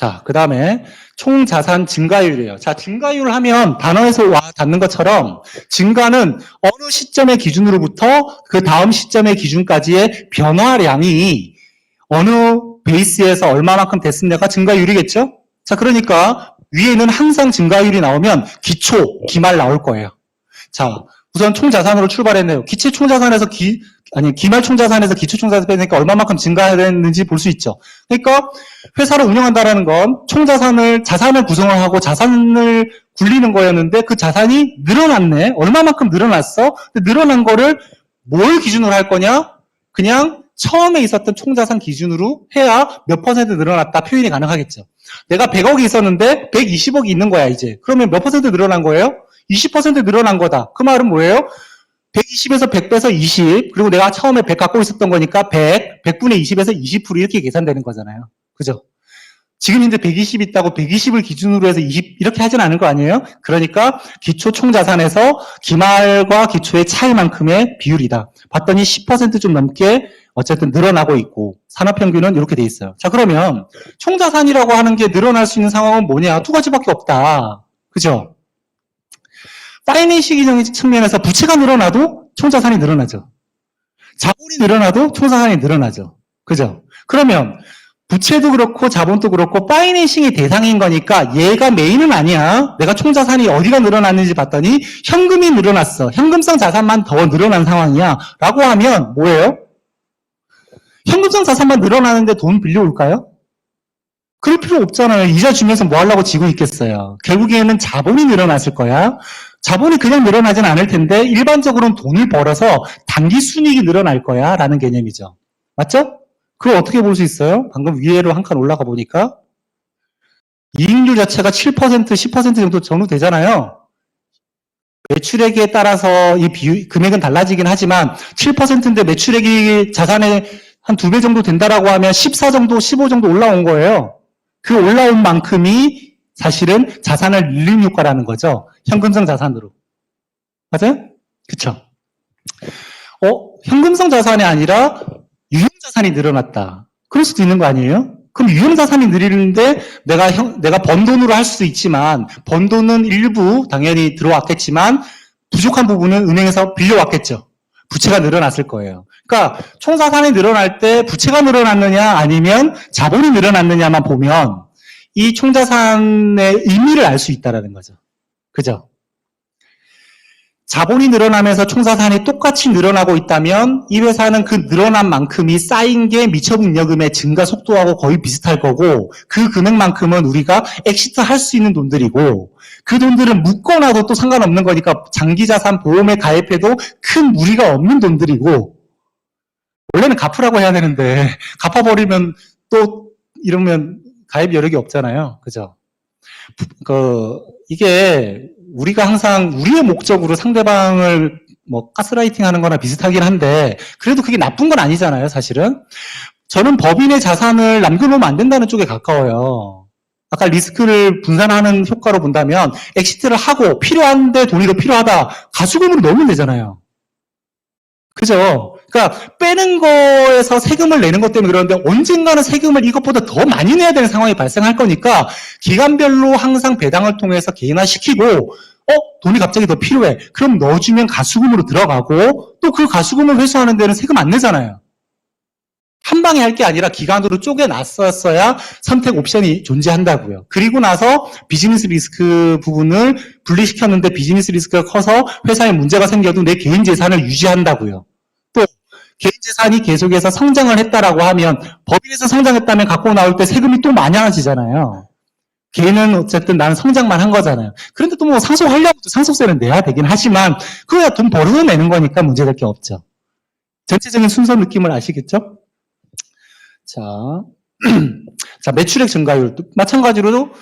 자, 그 다음에 총자산 증가율이에요. 자, 증가율 하면 단어에서 와 닿는 것처럼 증가는 어느 시점의 기준으로부터 그 다음 시점의 기준까지의 변화량이 어느 베이스에서 얼마만큼 됐습니까? 증가율이겠죠? 자, 그러니까 위에는 항상 증가율이 나오면 기초, 기말 나올 거예요. 자, 우선 총자산으로 출발했네요. 총자산에서 기말 총자산에서 기초 총자산 빼니까 얼마만큼 증가했는지 볼 수 있죠. 그러니까 회사를 운영한다라는 건 자산을 구성을 하고 자산을 굴리는 거였는데 그 자산이 늘어났네. 얼마만큼 늘어났어? 근데 늘어난 거를 뭘 기준으로 할 거냐? 그냥 처음에 있었던 총자산 기준으로 해야 몇 퍼센트 늘어났다 표현이 가능하겠죠. 내가 100억이 있었는데 120억이 있는 거야, 이제. 그러면 몇 퍼센트 늘어난 거예요? 20% 늘어난 거다. 그 말은 뭐예요? 120에서 100 빼서 20, 그리고 내가 처음에 100 갖고 있었던 거니까 100분의 20에서 20% 이렇게 계산되는 거잖아요. 그죠? 지금 이제 120 있다고 120을 기준으로 해서 20 이렇게 하진 않은 거 아니에요? 그러니까 기초 총자산에서 기말과 기초의 차이만큼의 비율이다. 봤더니 10% 좀 넘게 어쨌든 늘어나고 있고 산업평균은 이렇게 돼 있어요. 자, 그러면 총자산이라고 하는 게 늘어날 수 있는 상황은 뭐냐? 두 가지밖에 없다. 그죠? 파이낸싱적인 측면에서 부채가 늘어나도 총자산이 늘어나죠. 자본이 늘어나도 총자산이 늘어나죠. 그죠? 그러면 부채도 그렇고 자본도 그렇고 파이낸싱이 대상인 거니까 얘가 메인은 아니야. 내가 총자산이 어디가 늘어났는지 봤더니 현금이 늘어났어. 현금성 자산만 더 늘어난 상황이야. 라고 하면 뭐예요? 현금성 자산만 늘어나는데 돈 빌려올까요? 그럴 필요 없잖아요. 이자 주면서 뭐 하려고 지고 있겠어요. 결국에는 자본이 늘어났을 거야. 자본이 그냥 늘어나진 않을 텐데 일반적으로는 돈을 벌어서 단기 순이익이 늘어날 거야 라는 개념이죠. 맞죠? 그걸 어떻게 볼 수 있어요? 방금 위에로 한 칸 올라가 보니까 이익률 자체가 7%, 10% 정도 되잖아요. 매출액에 따라서 이 금액은 달라지긴 하지만 7%인데 매출액이 자산의 한 2배 정도 된다라고 하면 14 정도, 15 정도 올라온 거예요. 그 올라온 만큼이 사실은 자산을 늘린 효과라는 거죠. 현금성 자산으로. 맞아요? 그쵸? 현금성 자산이 아니라 유형자산이 늘어났다. 그럴 수도 있는 거 아니에요? 그럼 유형자산이 늘리는데 내가 번 돈으로 할 수도 있지만 번 돈은 일부 당연히 들어왔겠지만 부족한 부분은 은행에서 빌려왔겠죠. 부채가 늘어났을 거예요. 그러니까 총자산이 늘어날 때 부채가 늘어났느냐 아니면 자본이 늘어났느냐만 보면 이 총자산의 의미를 알 수 있다는 거죠. 그죠? 자본이 늘어나면서 총자산이 똑같이 늘어나고 있다면 이 회사는 그 늘어난 만큼이 쌓인 게 미처분여금의 증가 속도하고 거의 비슷할 거고 그 금액만큼은 우리가 엑시트 할 수 있는 돈들이고 그 돈들은 묶어놔도 또 상관없는 거니까 장기자산 보험에 가입해도 큰 무리가 없는 돈들이고 원래는 갚으라고 해야 되는데 갚아버리면 또 이러면 가입 여력이 없잖아요. 그죠? 이게 우리가 항상 우리의 목적으로 상대방을 뭐 가스라이팅 하는 거나 비슷하긴 한데 그래도 그게 나쁜 건 아니잖아요, 사실은. 저는 법인의 자산을 남겨놓으면 안 된다는 쪽에 가까워요. 아까 리스크를 분산하는 효과로 본다면 엑시트를 하고 필요한데 돈이 더 필요하다. 가수금으로 넣으면 되잖아요. 그죠? 그러니까 빼는 거에서 세금을 내는 것 때문에 그러는데 언젠가는 세금을 이것보다 더 많이 내야 되는 상황이 발생할 거니까 기간별로 항상 배당을 통해서 개인화시키고 돈이 갑자기 더 필요해. 그럼 넣어주면 가수금으로 들어가고 또 그 가수금을 회수하는 데는 세금 안 내잖아요. 한 방에 할 게 아니라 기간으로 쪼개놨었어야 선택 옵션이 존재한다고요. 그리고 나서 비즈니스 리스크 부분을 분리시켰는데 비즈니스 리스크가 커서 회사에 문제가 생겨도 내 개인 재산을 유지한다고요. 또 개인 재산이 계속해서 성장을 했다라고 하면 법인에서 성장했다면 갖고 나올 때 세금이 또 많아지잖아요. 개인은 어쨌든 나는 성장만 한 거잖아요. 그런데 또 뭐 상속하려면 상속세는 내야 되긴 하지만 그거야 돈 벌어서 내는 거니까 문제될 게 없죠. 전체적인 순서 느낌을 아시겠죠? 자, 매출액 증가율. 마찬가지로,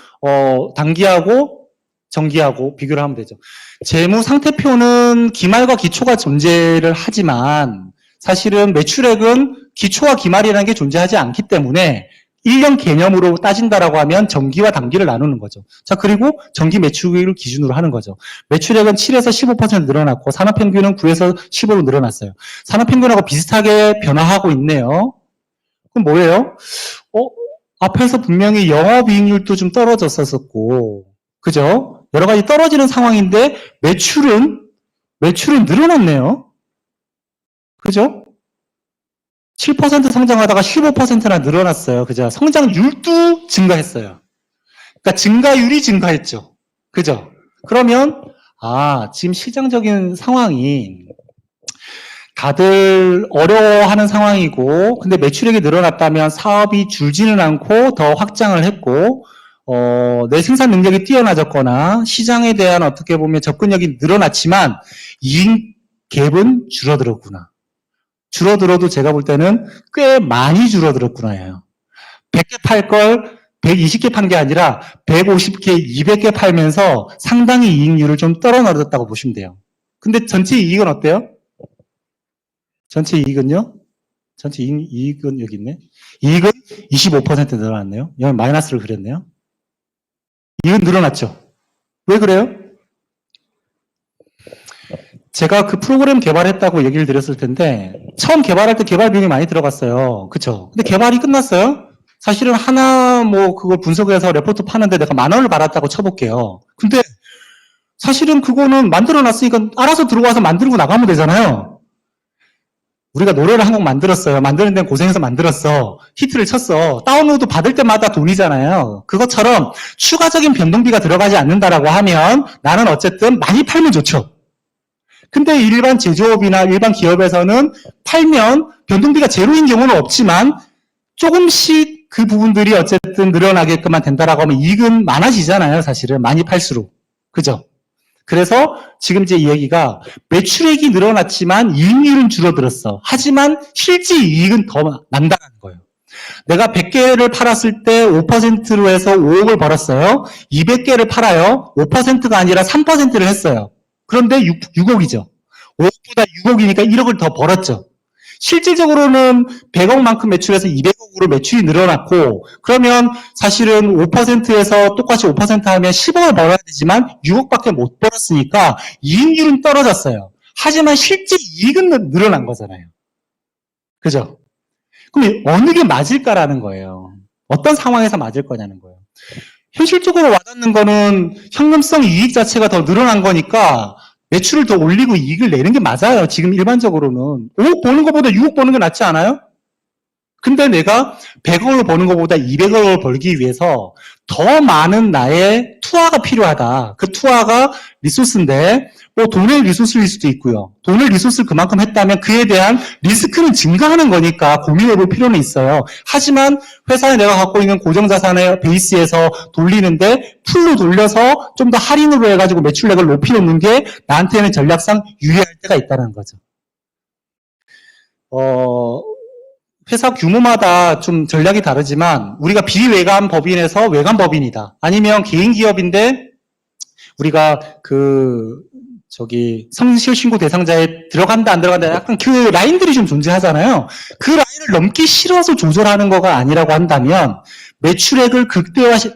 단기하고 정기하고 비교를 하면 되죠. 재무 상태표는 기말과 기초가 존재를 하지만 사실은 매출액은 기초와 기말이라는 게 존재하지 않기 때문에 1년 개념으로 따진다라고 하면 정기와 단기를 나누는 거죠. 자, 그리고 정기 매출을 기준으로 하는 거죠. 매출액은 7에서 15% 늘어났고 산업평균은 9에서 15로 늘어났어요. 산업평균하고 비슷하게 변화하고 있네요. 그럼 뭐예요? 앞에서 분명히 영업이익률도 좀 떨어졌었고, 그죠? 여러 가지 떨어지는 상황인데 매출은 늘어났네요. 그죠? 7% 성장하다가 15%나 늘어났어요. 그죠? 성장률도 증가했어요. 그러니까 증가율이 증가했죠. 그죠? 그러면 지금 시장적인 상황이 다들 어려워하는 상황이고, 근데 매출액이 늘어났다면 사업이 줄지는 않고 더 확장을 했고, 내 생산 능력이 뛰어나졌거나 시장에 대한 어떻게 보면 접근력이 늘어났지만 이익 갭은 줄어들었구나. 줄어들어도 제가 볼 때는 꽤 많이 줄어들었구나예요. 100개 팔 걸 120개 판 게 아니라 150개, 200개 팔면서 상당히 이익률을 좀 떨어졌다고 보시면 돼요. 근데 전체 이익은 어때요? 전체 이익은요? 전체 이익은 여기 있네. 이익은 25% 늘어났네요. 여기 마이너스를 그렸네요. 이익은 늘어났죠. 왜 그래요? 제가 그 프로그램 개발했다고 얘기를 드렸을 텐데 처음 개발할 때 개발 비용이 많이 들어갔어요. 그쵸? 근데 개발이 끝났어요. 사실은 하나 그걸 분석해서 레포트 파는데 내가 10,000원을 받았다고 쳐볼게요. 근데 사실은 그거는 만들어놨으니까 알아서 들어와서 만들고 나가면 되잖아요. 우리가 노래를 한 곡 만들었어요. 만드는 데는 고생해서 만들었어. 히트를 쳤어. 다운로드 받을 때마다 돈이잖아요. 그것처럼 추가적인 변동비가 들어가지 않는다라고 하면 나는 어쨌든 많이 팔면 좋죠. 근데 일반 제조업이나 일반 기업에서는 팔면 변동비가 제로인 경우는 없지만 조금씩 그 부분들이 어쨌든 늘어나게끔만 된다라고 하면 이익은 많아지잖아요. 사실은 많이 팔수록. 그죠? 그래서 지금 제 이야기가 매출액이 늘어났지만 이익률은 줄어들었어. 하지만 실제 이익은 더 난다는 거예요. 내가 100개를 팔았을 때 5%로 해서 5억을 벌었어요. 200개를 팔아요. 5%가 아니라 3%를 했어요. 그런데 6억이죠. 5억보다 6억이니까 1억을 더 벌었죠. 실질적으로는 100억만큼 매출해서 200억으로 매출이 늘어났고, 그러면 사실은 5%에서 똑같이 5% 하면 10억을 벌어야 되지만 6억밖에 못 벌었으니까 이익률은 떨어졌어요. 하지만 실제 이익은 늘어난 거잖아요. 그죠? 그럼 어느 게 맞을까라는 거예요. 어떤 상황에서 맞을 거냐는 거예요. 현실적으로 와닿는 거는 현금성 이익 자체가 더 늘어난 거니까 매출을 더 올리고 이익을 내는 게 맞아요. 지금 일반적으로는. 5억 버는 것보다 6억 버는 게 낫지 않아요? 근데 내가 100억을 버는 것보다 200억을 벌기 위해서 더 많은 나의 투하가 필요하다. 그 투하가 리소스인데 돈의 리소스일 수도 있고요. 돈의 리소스를 그만큼 했다면 그에 대한 리스크는 증가하는 거니까 고민해 볼 필요는 있어요. 하지만 회사에 내가 갖고 있는 고정자산의 베이스에서 돌리는데 풀로 돌려서 좀 더 할인으로 해가지고 매출액을 높이는 게 나한테는 전략상 유리할 때가 있다는 거죠. 회사 규모마다 좀 전략이 다르지만 우리가 비외관 법인에서 외관 법인이다. 아니면 개인 기업인데 우리가 성실신고 대상자에 들어간다 안 들어간다 약간 그 라인들이 좀 존재하잖아요. 그 라인을 넘기 싫어서 조절하는 거가 아니라고 한다면 매출액을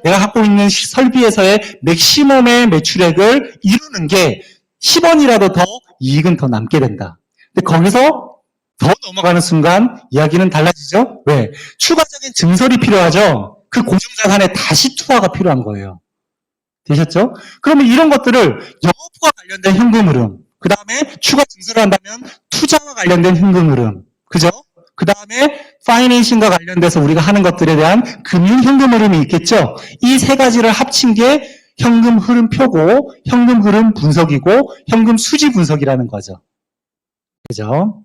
내가 갖고 있는 설비에서의 맥시멈의 매출액을 이루는 게 10원이라도 더 이익은 더 남게 된다. 근데 거기서 더 넘어가는 순간 이야기는 달라지죠? 왜? 추가적인 증설이 필요하죠? 그 고정자산에 다시 투하가 필요한 거예요. 되셨죠? 그러면 이런 것들을 영업과 관련된 현금 흐름, 그 다음에 추가 증설을 한다면 투자와 관련된 현금 흐름, 그죠? 그 다음에 파이낸싱과 관련돼서 우리가 하는 것들에 대한 금융 현금 흐름이 있겠죠? 이 세 가지를 합친 게 현금 흐름표고 현금 흐름 분석이고 현금 수지 분석이라는 거죠. 그죠?